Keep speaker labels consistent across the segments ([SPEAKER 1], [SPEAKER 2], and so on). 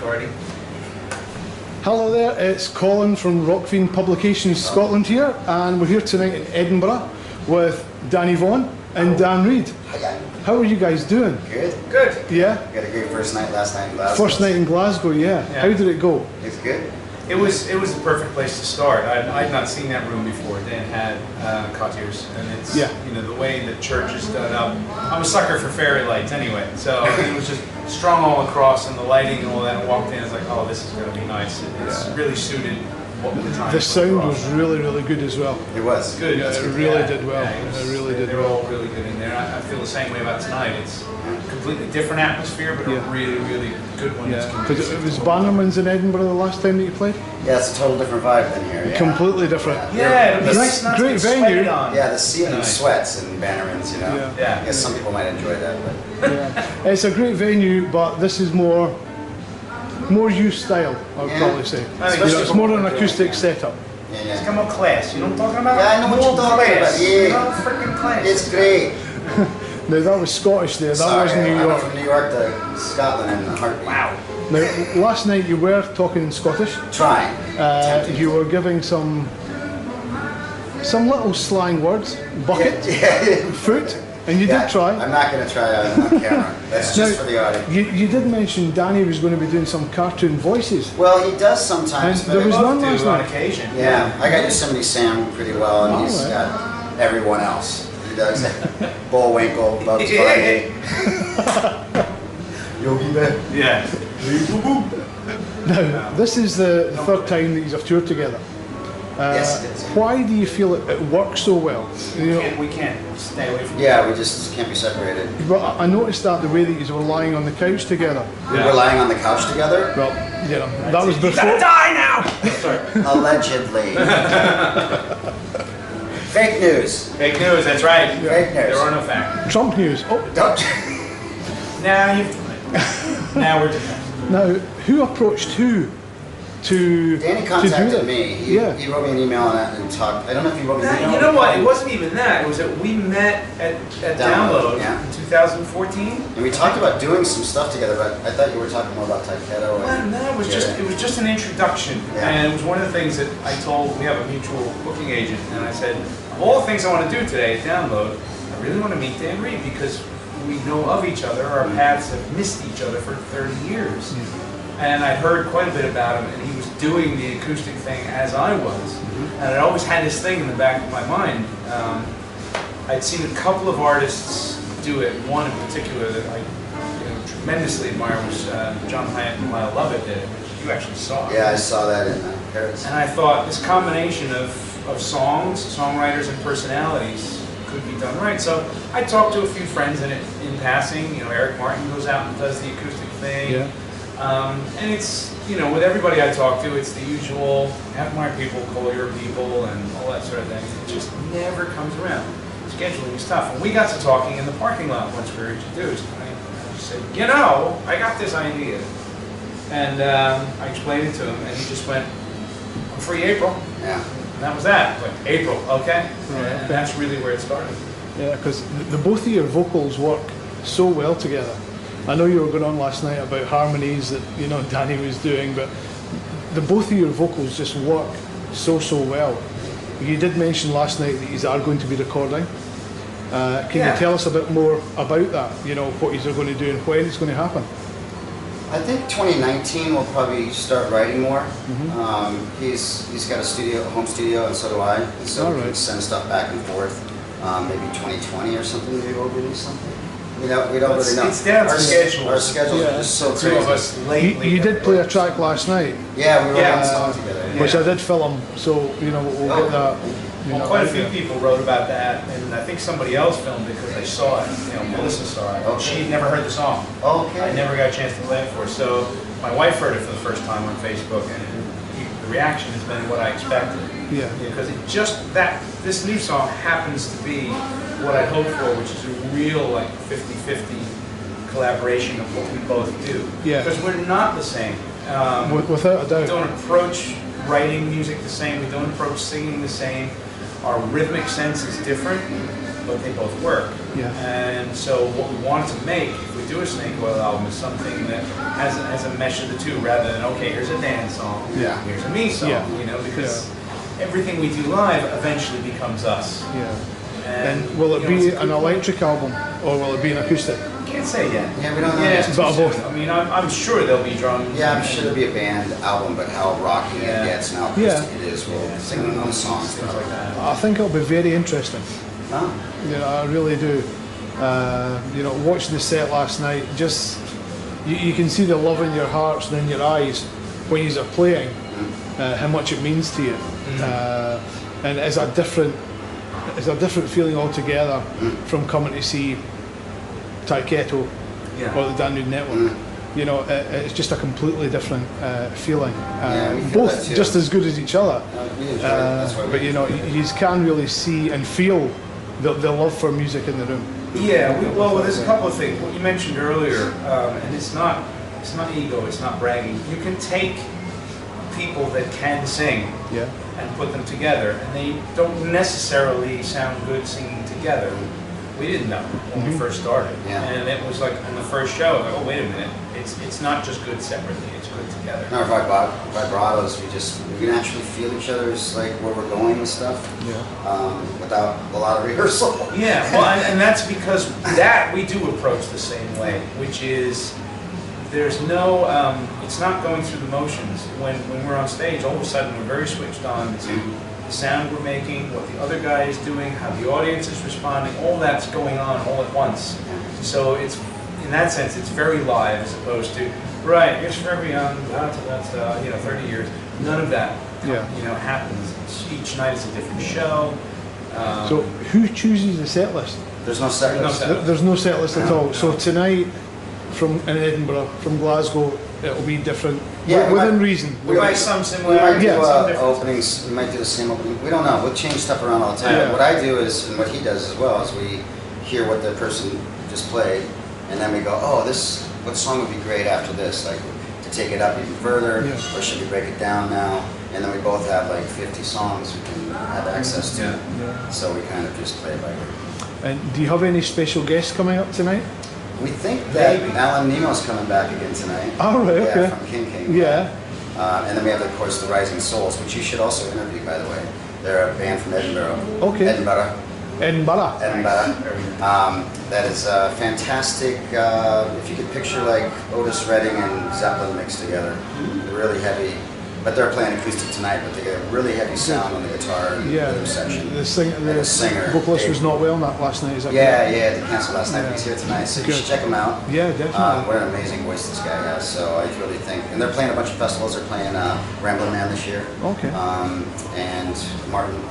[SPEAKER 1] recording.
[SPEAKER 2] Hello there, it's Colin from Rockfiend Publications Scotland here, and we're here tonight in Edinburgh with Danny Vaughn and Dan Reid.
[SPEAKER 3] Hi.
[SPEAKER 2] How are you guys doing?
[SPEAKER 3] Good.
[SPEAKER 1] Good.
[SPEAKER 2] Yeah?
[SPEAKER 3] We had a great first night last night in Glasgow.
[SPEAKER 2] First night in Glasgow, yeah. How did it go?
[SPEAKER 3] It's good.
[SPEAKER 1] It was the perfect place to start. I'd not seen that room before. Dan had cotiers, and it's you know, the way the church is done up. I'm a sucker for fairy lights anyway, so it was just strung all across, and the lighting and all that. I walked in, I was like, oh, this is going to be nice. It's really suited what the time.
[SPEAKER 2] The sound was really, really good as well.
[SPEAKER 3] It was
[SPEAKER 1] good.
[SPEAKER 2] Yeah, it really did well.
[SPEAKER 1] Yeah,
[SPEAKER 2] it really did
[SPEAKER 1] They're
[SPEAKER 2] well.
[SPEAKER 1] all really good in there. I feel the same way about tonight. It's a completely different atmosphere, but a really, really good one.
[SPEAKER 2] Yeah, because it was Bannerman's in Edinburgh the last time that you played?
[SPEAKER 3] Yeah, it's a total different vibe than here. Yeah.
[SPEAKER 2] Completely different.
[SPEAKER 1] Yeah, it was
[SPEAKER 2] great venue.
[SPEAKER 3] Yeah, the ceiling sweats in Bannerman's, you know.
[SPEAKER 1] Yeah.
[SPEAKER 3] I guess some people might enjoy that, but
[SPEAKER 2] It's a great venue, but this is more you style, I would probably say. You know, it's more an acoustic setup.
[SPEAKER 1] It's come on class, you know what I'm talking about?
[SPEAKER 3] Yeah, I know what you're talking about. Yeah.
[SPEAKER 1] No freaking class.
[SPEAKER 3] It's great.
[SPEAKER 2] Now that was Scottish there, that wasn't New
[SPEAKER 3] I
[SPEAKER 2] York.
[SPEAKER 3] went from New York to Scotland in a heartbeat.
[SPEAKER 1] Wow.
[SPEAKER 2] Now, last night you were talking in Scottish.
[SPEAKER 3] Trying.
[SPEAKER 2] You were giving some little slang words, bucket, foot, and you did try.
[SPEAKER 3] I'm not going to try on camera. That's just for the audience.
[SPEAKER 2] You did mention Danny was going to be doing some cartoon voices.
[SPEAKER 3] Well, he does sometimes.
[SPEAKER 2] And there was one last
[SPEAKER 1] on
[SPEAKER 2] night.
[SPEAKER 1] occasion.
[SPEAKER 3] Yeah, I got Yosemite Sam pretty well, and he's got everyone else. He does Bullwinkle, Bugs Bunny, Yogi Bear.
[SPEAKER 1] Yeah.
[SPEAKER 2] Now, this is the third time that you've toured together.
[SPEAKER 3] Yes, it is.
[SPEAKER 2] Why do you feel it works so well? You know,
[SPEAKER 1] We can't stay away from
[SPEAKER 3] Yeah, we just can't be separated.
[SPEAKER 2] but I noticed that the way that you were lying on the couch together.
[SPEAKER 3] We were lying on the couch together.
[SPEAKER 2] Well, you know, that was
[SPEAKER 1] You gotta
[SPEAKER 2] before.
[SPEAKER 1] die now! Sorry.
[SPEAKER 3] Allegedly. Fake news.
[SPEAKER 1] Fake news, that's right.
[SPEAKER 3] Fake news.
[SPEAKER 1] There are no facts.
[SPEAKER 2] Trump news. Oh,
[SPEAKER 3] Don't.
[SPEAKER 1] Now you've now we're different.
[SPEAKER 2] now who approached who to
[SPEAKER 3] Danny
[SPEAKER 2] to do
[SPEAKER 3] contacted
[SPEAKER 2] that?
[SPEAKER 3] me. He wrote me an email and talked. I don't know if he wrote me an email.
[SPEAKER 1] You know what? It wasn't even that. It was that we met at Download in 2014.
[SPEAKER 3] And we talked about doing some stuff together, but I thought you were talking more about Taiketo.
[SPEAKER 1] Well, no, it was just an introduction, and it was one of the things that I told. We have a mutual booking agent, and I said, of all the things I want to do today at Download, I really want to meet Dan Reid because we know of each other. Our paths have missed each other for 30 years. And I heard quite a bit about him, and he was doing the acoustic thing as I was. And I always had this thing in the back of my mind. I'd seen a couple of artists do it. One in particular that I tremendously admire was John Hyatt and Lyle Lovett did it, which you actually saw.
[SPEAKER 3] Yeah, I saw that in Paris.
[SPEAKER 1] And I thought this combination of songs, songwriters, and personalities could be done right. So I talked to a few friends in passing. You know, Eric Martin goes out and does the acoustic thing.
[SPEAKER 2] Yeah.
[SPEAKER 1] And it's, you know, with everybody I talk to, it's the usual, have my people call your people and all that sort of thing. It just never comes around. Scheduling is tough. And we got to talking in the parking lot once we were introduced. And I just said, you know, I got this idea. And I explained it to him, and he just went, I'm free April.
[SPEAKER 3] Yeah.
[SPEAKER 1] And that was that. Like, April, okay. And that's really where it started.
[SPEAKER 2] Yeah, because the both of your vocals work so well together. I know you were going on last night about harmonies that Danny was doing, but the both of your vocals just work so well. You did mention last night that you are going to be recording. Can you tell us a bit more about that? You know, what you're going to do and when it's going to happen?
[SPEAKER 3] I think 2019 we'll probably start writing more. He's got a home studio, and so do I. And so we can send stuff back and forth. Maybe 2020 or something. Maybe we'll release something. We don't really know.
[SPEAKER 1] It's down to schedule.
[SPEAKER 3] Our schedules are just so crazy.
[SPEAKER 1] Two of us lately.
[SPEAKER 2] You did play a track last night.
[SPEAKER 3] Yeah, we wrote a song together.
[SPEAKER 2] Which I did film, so we'll get that.
[SPEAKER 1] Quite a few people wrote about that, and I think somebody else filmed it because they saw it. You know, Melissa saw it.
[SPEAKER 3] Okay.
[SPEAKER 1] She'd never heard the song.
[SPEAKER 3] Okay.
[SPEAKER 1] I never got a chance to play it for her. So my wife heard it for the first time on Facebook, and the reaction has been what I expected.
[SPEAKER 2] Yeah.
[SPEAKER 1] Because this new song happens to be what I hoped for, which is a real like 50-50 collaboration of what we both do.
[SPEAKER 2] Yeah.
[SPEAKER 1] Because we're not the same.
[SPEAKER 2] Without a doubt.
[SPEAKER 1] We don't approach writing music the same. We don't approach singing the same. Our rhythmic sense is different, but they both work.
[SPEAKER 2] Yeah.
[SPEAKER 1] And so what we wanted to make, if we do a Snake Oil album is something that has a mesh of the two, rather than, okay, here's a dance song, here's a me song, you know, because everything we do live eventually becomes us.
[SPEAKER 2] And will it be an electric album, or will it be an acoustic?
[SPEAKER 1] Can't say yet.
[SPEAKER 3] Yeah, we don't know.
[SPEAKER 1] Yeah,
[SPEAKER 2] but both.
[SPEAKER 1] I mean, I'm sure there'll be drums.
[SPEAKER 3] Yeah, I'm sure there'll be a band album, but how rocky it gets and how acoustic it is, we'll sing on the songs,
[SPEAKER 1] things like that.
[SPEAKER 2] I think it'll be very interesting.
[SPEAKER 3] Oh.
[SPEAKER 2] You know, I really do. You know, watching the set last night, just you can see the love in your hearts and in your eyes when you're playing, how much it means to you, and it's a different feeling altogether from coming to see Taiketo or the Danube Network. You know, it's just a completely different feeling. Both just as good as each other. But you know, you can really see and feel the love for music in the room.
[SPEAKER 1] Yeah, well, there's a couple of things. What you mentioned earlier, and it's not ego, it's not bragging. You can take people that can sing and put them together, and they don't necessarily sound good singing together. We didn't know when we first started, and it was like on the first show, like, oh wait a minute, it's not just good separately, it's good together.
[SPEAKER 3] Our vibratos, we can actually feel each other's, like, where we're going with stuff, without a lot of rehearsal.
[SPEAKER 1] Yeah, well, and that's because that we do approach the same way, which is there's no, it's not going through the motions. When we're on stage, all of a sudden we're very switched on to the sound we're making, what the other guy is doing, how the audience is responding, all that's going on all at once. So it's, in that sense, it's very live as opposed to, right, here's for young, that's 30 years. None of that, you know, happens. Each night is a different show.
[SPEAKER 2] So who chooses the set list?
[SPEAKER 3] There's no set list.
[SPEAKER 2] There's no set list at all. So tonight, in Edinburgh, from Glasgow, it'll be different. Within reason.
[SPEAKER 1] We might some similarities.
[SPEAKER 3] We might do openings. We might do the same opening. We don't know. We'll change stuff around all the time. What I do is, and what he does as well, is we hear what the person just played, and then we go, oh, what song would be great after this? Like, to take it up even further, or should we break it down now? And then we both have like 50 songs we can have access to. So we kind of just play it by ear.
[SPEAKER 2] And do you have any special guests coming up tonight?
[SPEAKER 3] We think that Alan Nemo's coming back again tonight.
[SPEAKER 2] Oh, right, okay.
[SPEAKER 3] From King.
[SPEAKER 2] Yeah.
[SPEAKER 3] And then we have, of course, the Rising Souls, which you should also interview, by the way. They're a band from Edinburgh.
[SPEAKER 2] Okay.
[SPEAKER 3] Edinburgh. That is fantastic. If you could picture like Otis Redding and Zeppelin mixed together. Really heavy. But they're playing acoustic tonight, but they get a really heavy sound on the guitar and the rhythm section.
[SPEAKER 2] The singer, vocalist was not well last night, is that correct?
[SPEAKER 3] They canceled last night, but he's here tonight, so you should check him out.
[SPEAKER 2] Yeah, definitely.
[SPEAKER 3] What an amazing voice this guy has, so I really think, and they're playing a bunch of festivals. They're playing Ramblin' Man this year.
[SPEAKER 2] Okay.
[SPEAKER 3] And Martin,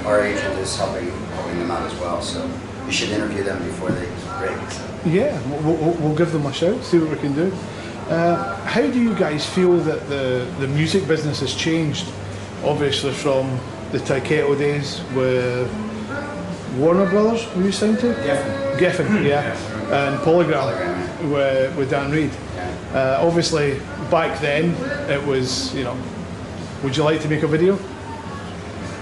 [SPEAKER 3] our agent, is helping them out as well, so you should interview them before they break. So.
[SPEAKER 2] Yeah, we'll give them a shout, see what we can do. How do you guys feel that the music business has changed, obviously from the Taiketo days with Warner Brothers, were you signed to? Geffen, yeah. And Polygram with Dan Reed. Obviously, back then, it was, you know, would you like to make a video?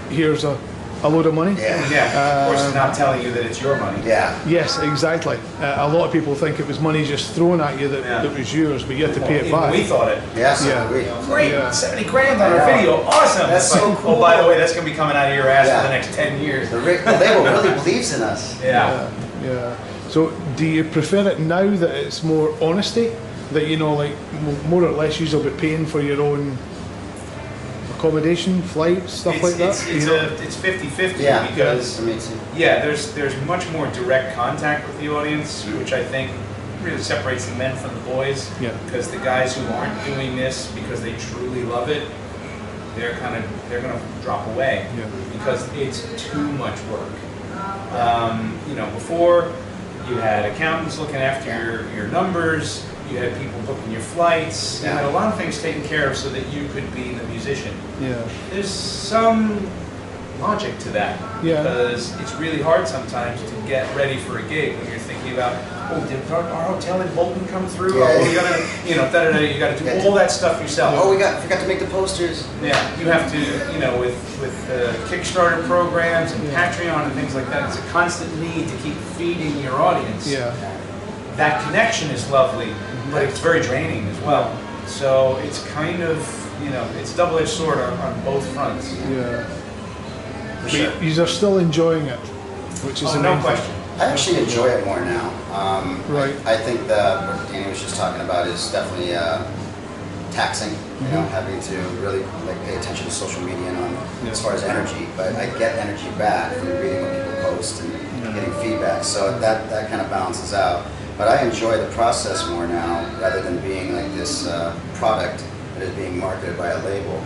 [SPEAKER 2] Here's a load of money.
[SPEAKER 1] Of course, it's not telling you that it's your money.
[SPEAKER 2] Yes, exactly. A lot of people think it was money just thrown at you that was yours, but you had to pay it back.
[SPEAKER 1] We thought it. Great, 70 grand on our video. Awesome.
[SPEAKER 3] That's so cool.
[SPEAKER 1] Oh, by the way, that's going to be coming out of your ass for the next 10 years.
[SPEAKER 3] The label really believes in us.
[SPEAKER 2] Yeah. So, do you prefer it now that it's more honesty? That, you know, like, more or less you'll be paying for your own accommodation, flights, stuff like that?
[SPEAKER 1] It's 50-50 because there's much more direct contact with the audience, which I think really separates the men from the boys. Because the guys who aren't doing this because they truly love it, they're gonna drop away because it's too much work. You know, before you had accountants looking after your numbers. You had people booking your flights. You had a lot of things taken care of so that you could be the musician. There's some logic to that because it's really hard sometimes to get ready for a gig when you're thinking about, oh, did our hotel in Bolton come through? Oh, you gotta, you got to do all that stuff yourself.
[SPEAKER 3] Oh, forgot to make the posters.
[SPEAKER 1] You have to, you know, with Kickstarter programs and Patreon and things like that. It's a constant need to keep feeding your audience. that connection is lovely, but it's very draining as well. So it's kind of, you know, it's a double-edged sword on both fronts.
[SPEAKER 2] Yeah.
[SPEAKER 3] For sure.
[SPEAKER 2] But you are still enjoying it, which is the
[SPEAKER 1] no
[SPEAKER 2] main
[SPEAKER 1] question.
[SPEAKER 3] I actually enjoy it more now.
[SPEAKER 2] Right.
[SPEAKER 3] I think that what Danny was just talking about is definitely taxing. You know, having to really like pay attention to social media and as far as energy. But I get energy back from reading what people post and getting feedback. So that kind of balances out. But I enjoy the process more now, rather than being like this product that is being marketed by a label.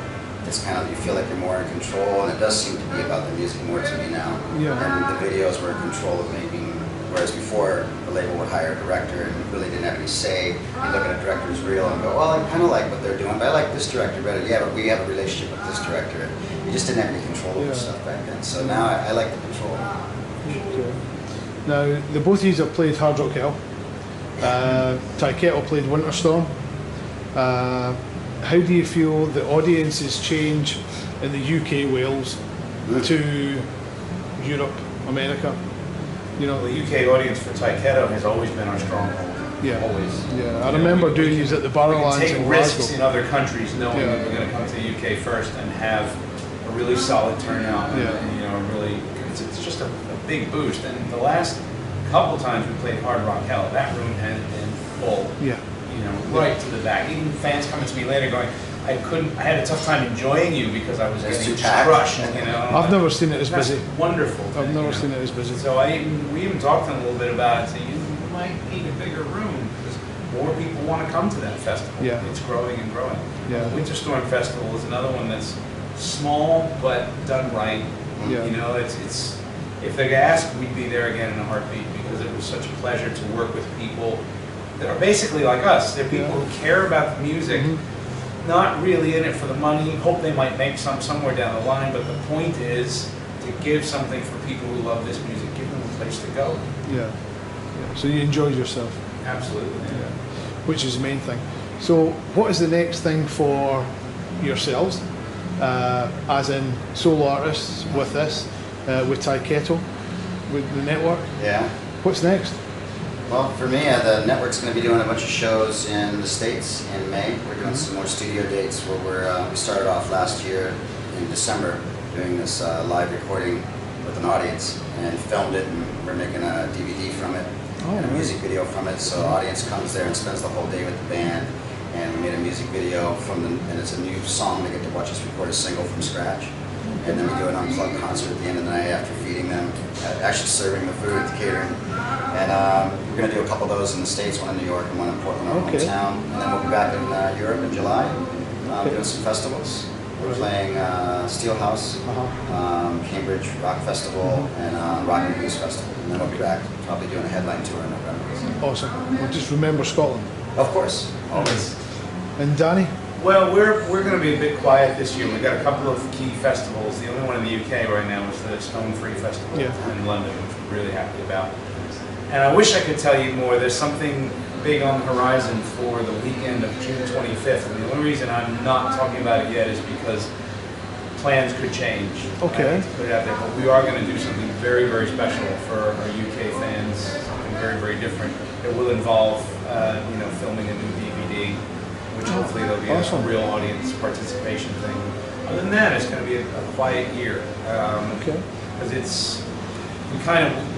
[SPEAKER 3] It's kind of, you feel like you're more in control, and it does seem to be about the music more to me now.
[SPEAKER 2] Yeah.
[SPEAKER 3] And the videos were in control of making, whereas before the label would hire a director and really didn't have any say. You look at a director's reel and go, well, I kind of like what they're doing, but I like this director better. Yeah, but we have a relationship with this director. You just didn't have any control over stuff back then. So now I like the control.
[SPEAKER 2] Okay. Now, the both of you have played Hard Rock Hell. Ty Kettle played Winter Storm. How do you feel the audiences change in the UK, Wales, to Europe, America? You know,
[SPEAKER 1] The UK audience for Ty Kettle has always been our stronghold.
[SPEAKER 2] Yeah.
[SPEAKER 1] Always.
[SPEAKER 2] Yeah, I remember doing these at the Barrowlands
[SPEAKER 1] take
[SPEAKER 2] in
[SPEAKER 1] risks
[SPEAKER 2] Glasgow.
[SPEAKER 1] in other countries, knowing that we're going to come to the UK first and have a really solid turnout. And, you know, really, it's just a big boost. And the last couple times we played Hard Rock Hell, that room had been full.
[SPEAKER 2] Yeah.
[SPEAKER 1] You know, right to the back. Even fans coming to me later going, I had a tough time enjoying you because I was getting crushed. You know,
[SPEAKER 2] I've never seen it as busy.
[SPEAKER 1] Wonderful.
[SPEAKER 2] I've never seen it as busy.
[SPEAKER 1] So we even talked to them a little bit about it. So you might need a bigger room because more people want to come to that festival.
[SPEAKER 2] Yeah.
[SPEAKER 1] It's growing and growing.
[SPEAKER 2] Yeah.
[SPEAKER 1] The Winter Storm Festival is another one that's small but done right.
[SPEAKER 2] Yeah.
[SPEAKER 1] You know, it's if they ask, we'd be there again in a heartbeat because it was such a pleasure to work with people that are basically like us. They're people who care about the music, not really in it for the money, hope they might make somewhere down the line, but the point is to give something for people who love this music, give them a place to go.
[SPEAKER 2] Yeah. So you enjoyed yourself.
[SPEAKER 1] Absolutely.
[SPEAKER 2] Yeah. Which is the main thing. So what is the next thing for yourselves, as in solo artists with this, with Ty Kettle, with the network?
[SPEAKER 3] Yeah.
[SPEAKER 2] What's next?
[SPEAKER 3] Well, for me, the network's going to be doing a bunch of shows in the States in May. We're doing some more studio dates where we started off last year in December doing this live recording with an audience and filmed it, and we're making a DVD from it and a music video from it. So the audience comes there and spends the whole day with the band, and we made a music video and it's a new song. They get to watch us record a single from scratch. And then we do an unplugged concert at the end of the night after feeding them, actually serving the food, the catering. And we're going to do a couple of those in the States, one in New York and one in Portland, our hometown. And then we'll be back in Europe in July, doing some festivals. We're playing Steelhouse, Cambridge Rock Festival, and Rock and Blues Festival. And then we'll be back probably doing a headline tour in November.
[SPEAKER 2] Awesome. Well, just remember Scotland.
[SPEAKER 3] Of course, always.
[SPEAKER 2] And Danny?
[SPEAKER 1] Well, we're going to be a bit quiet this year. We've got a couple of key festivals. The only one in the UK right now is the Stone Free Festival in London, which we're really happy about. And I wish I could tell you more. There's something big on the horizon for the weekend of June 25th. And the only reason I'm not talking about it yet is because plans could change.
[SPEAKER 2] Okay.
[SPEAKER 1] I hate to put it out there, but we are going to do something very, very special for our UK fans. Something very, very different. It will involve, filming a new DVD, which hopefully there'll be a real audience participation thing. Other than that, it's going to be a quiet year. Because we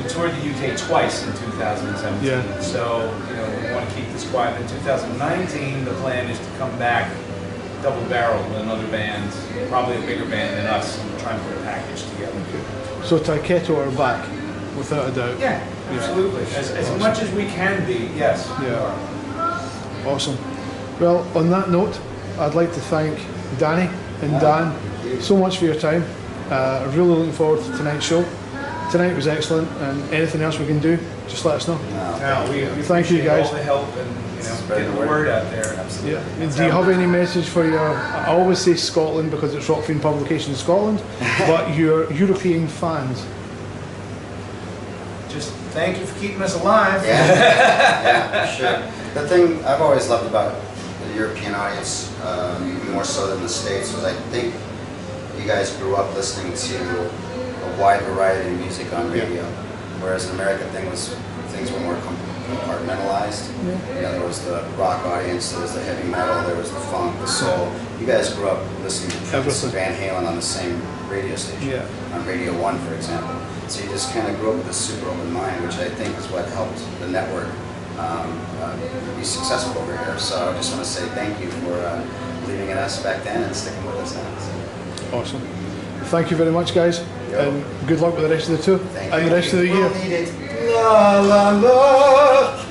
[SPEAKER 1] toured the UK twice in 2017.
[SPEAKER 2] Yeah.
[SPEAKER 1] So, we want to keep this quiet. In 2019, the plan is to come back double-barreled with another band, probably a bigger band than us, and try and put a package together.
[SPEAKER 2] So Ty Kettle are back, without a doubt.
[SPEAKER 1] Yeah, absolutely. As much as we can be, yes.
[SPEAKER 2] Yeah. Awesome. Well, on that note, I'd like to thank Danny and Dan so much for your time. Really looking forward to tonight's show. Tonight was excellent, and anything else we can do, just let us know.
[SPEAKER 1] We
[SPEAKER 2] thank you guys.
[SPEAKER 1] All the help and getting the word out there. Absolutely.
[SPEAKER 2] Yeah. Do you have any message for your? I always say Scotland because it's Rockfiend Publications Scotland, but your European fans.
[SPEAKER 1] Just thank you for keeping us alive.
[SPEAKER 3] Yeah, for sure. The thing I've always loved about the European audience, even more so than the States, was I think you guys grew up listening to a wide variety of music on radio, whereas in America things were more compartmentalized. You know, there was the rock audience, there was the heavy metal, there was the funk, the soul. You guys grew up listening to Prince and Van Halen on the same radio station, on Radio 1, for example. So you just kind of grew up with a super open mind, which I think is what helped the network be successful over here. So I just want to say thank you for believing in us back then and sticking with us now. So.
[SPEAKER 2] Awesome. Thank you very much, guys. And good luck with the rest of the tour and the rest of the year.
[SPEAKER 3] We'll need it. La la la.